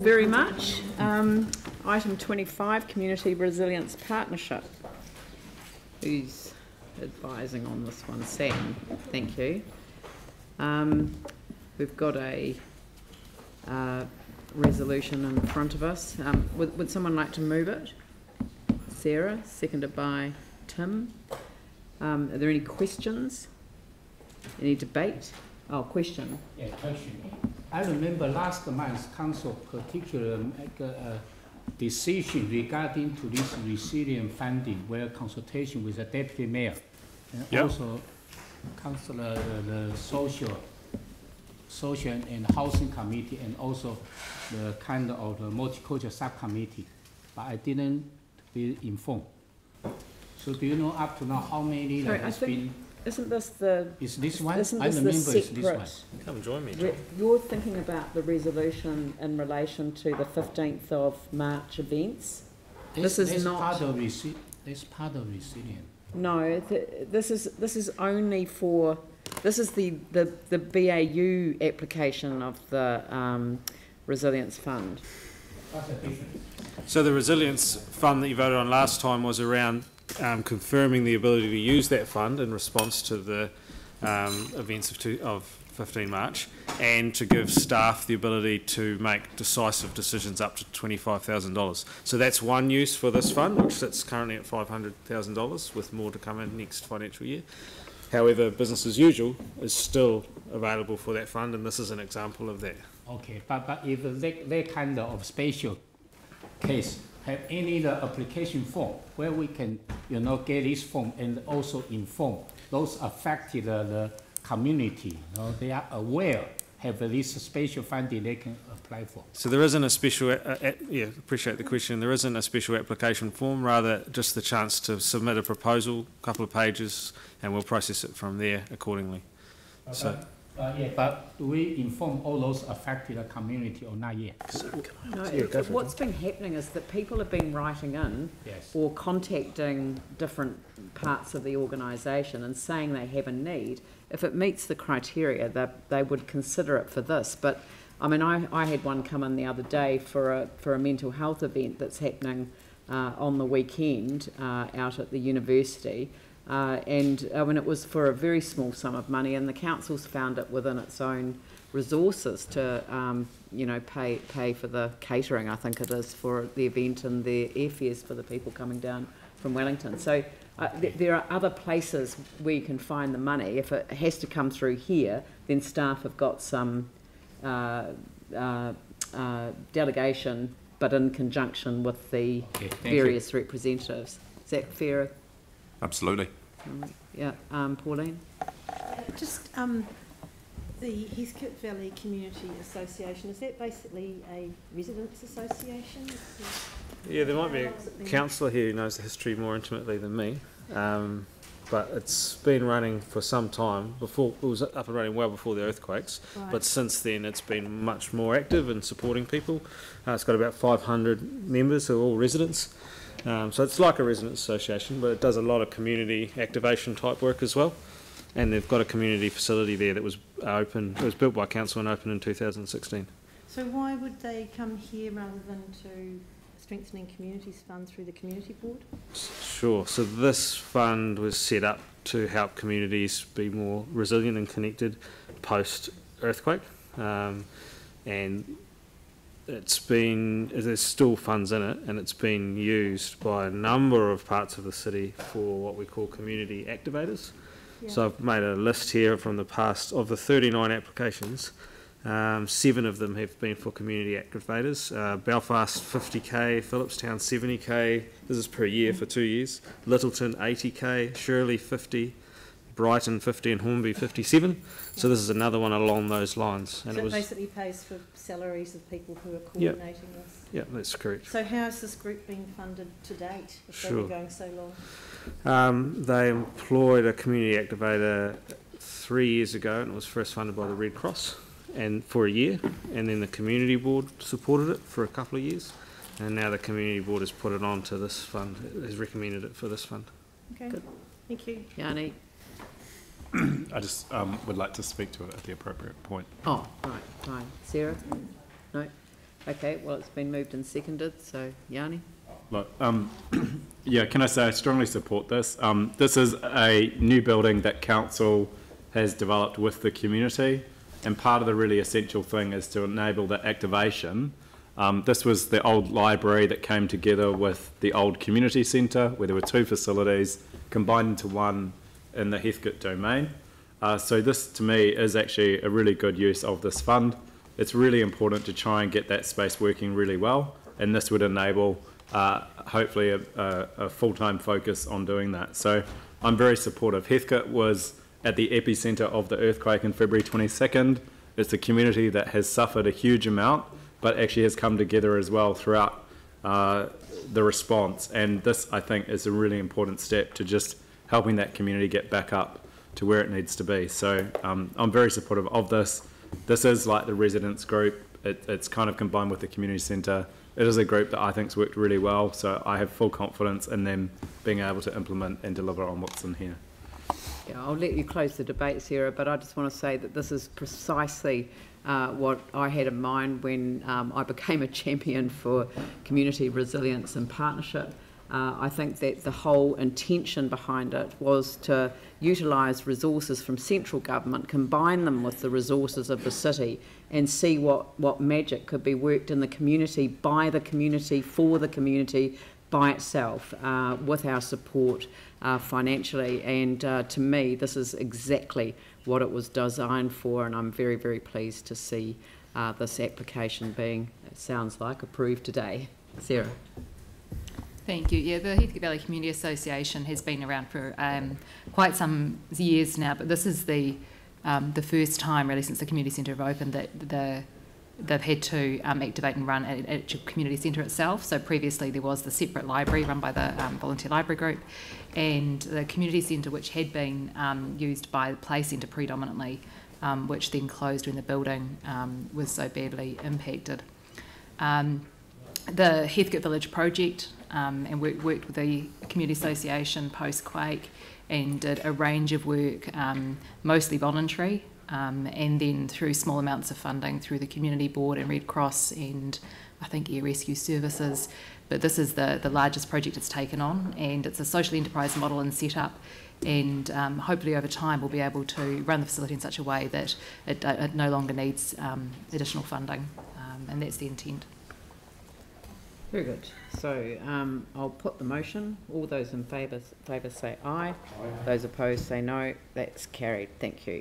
Very much. Item 25, Community Resilience Partnership. Who's advising on this one? Sam, thank you. We've got a resolution in front of us. Would someone like to move it? Sarah, seconded by Tim. Are there any questions? Any debate? Oh, question. Yeah, question. I remember last month council particularly make a decision regarding to this resilient funding where consultation with the deputy mayor and also councillor the social and housing committee and also the kind of the multicultural subcommittee, but I didn't be informed. So do you know up to now how many that has been? Isn't this the... Is this one? Isn't I this remember the it's this one. Come join me, John. You're thinking about the resolution in relation to the 15th of March events? This is not... This part of resilient. No, this is only for... This is the BAU application of the Resilience Fund. What's the difference? So the Resilience Fund that you voted on last time was around confirming the ability to use that fund in response to the events of 15 March and to give staff the ability to make decisive decisions up to $25,000. So that's one use for this fund, which sits currently at $500,000 with more to come in next financial year. However, business as usual is still available for that fund, and this is an example of that. Okay, but if that kind of special case have any application form where we can, get this form and also inform those affected the community, they are aware have this special funding they can apply for. So there isn't a special, appreciate the question. There isn't a special application form, rather just the chance to submit a proposal, a couple of pages, and we'll process it from there accordingly. But do we inform all those affected the community or not yet? No, what's been happening is that people have been writing in or contacting different parts of the organisation and saying they have a need. If it meets the criteria, they would consider it for this. But I mean, I had one come in the other day for a mental health event that's happening on the weekend out at the university. And I mean, it was for a very small sum of money, and the council's found it within its own resources to, pay for the catering, I think it is, for the event and the airfares for the people coming down from Wellington. So there are other places where you can find the money. If it has to come through here, then staff have got some delegation, but in conjunction with the various representatives. Is that fair? Absolutely. Yeah, Pauline? Just the Heathcote Valley Community Association, is that basically a residents' association? Yeah, there might be a councillor here who knows the history more intimately than me, but it's been running for some time. Before it was up and running well before the earthquakes, but since then it's been much more active in supporting people. It's got about 500 members who are all residents. So it's like a residents' association, but it does a lot of community activation type work as well. And they've got a community facility there that was open. It was built by council and opened in 2016. So why would they come here rather than to Strengthening Communities Fund through the community board? Sure. So this fund was set up to help communities be more resilient and connected post earthquake, and there's still funds in it, and it's been used by a number of parts of the city for what we call community activators. Yeah. So I've made a list here from the past of the 39 applications. 7 of them have been for community activators. Belfast 50k, Phillipstown 70k, this is per year for 2 years. Littleton 80k, Shirley 50, Brighton 50 and Hornby 57. So this is another one along those lines. And so it basically pays for salaries of people who are coordinating this? Yeah, that's correct. So how has this group been funded to date if they've been going so long? They employed a community activator 3 years ago, and it was first funded by the Red Cross and for a year, and then the community board supported it for a couple of years, and now the community board has put it on to this fund, has recommended it for this fund. Okay, good. Thank you. Yanni? I just would like to speak to it at the appropriate point. Oh, right, fine. Sarah? No? Okay, well, it's been moved and seconded, so Yanni? Look, yeah, can I say I strongly support this. This is a new building that council has developed with the community, and part of the really essential thing is to enable the activation. This was the old library that came together with the old community centre, where there were two facilities combined into one in the Heathcote domain. So this, to me, is actually a really good use of this fund. It's really important to try and get that space working really well, and this would enable hopefully a full-time focus on doing that. So I'm very supportive. Heathcote was at the epicentre of the earthquake in February 22nd. It's a community that has suffered a huge amount, but actually has come together as well throughout the response. And this, I think, is a really important step to just helping that community get back up to where it needs to be. So I'm very supportive of this. This is like the residents group. It's kind of combined with the community centre. It is a group that I think's worked really well, so I have full confidence in them being able to implement and deliver on what's in here. Yeah, I'll let you close the debate, Sarah, but I just want to say that this is precisely what I had in mind when I became a champion for community resilience and partnership. I think that the whole intention behind it was to utilise resources from central government, combine them with the resources of the city, and see what magic could be worked in the community, by the community, for the community, by itself, with our support financially. And to me, this is exactly what it was designed for, and I'm very, very pleased to see this application being, it sounds like, approved today. Sarah. Thank you. Yeah, the Heathcote Valley Community Association has been around for quite some years now, but this is the first time really since the community centre have opened that they've had to activate and run at a community centre itself. So previously there was the separate library run by the volunteer library group, and the community centre, which had been used by the play centre predominantly, which then closed when the building was so badly impacted. The Heathcote Village project, and worked with the community association post-quake and did a range of work, mostly voluntary, and then through small amounts of funding through the Community Board and Red Cross and I think Air Rescue Services. But this is the largest project it's taken on, and it's a social enterprise model and set up, and hopefully over time we'll be able to run the facility in such a way that it no longer needs additional funding, and that's the intent. Very good. So I'll put the motion. All those in favour say aye. Those opposed say no. That's carried. Thank you.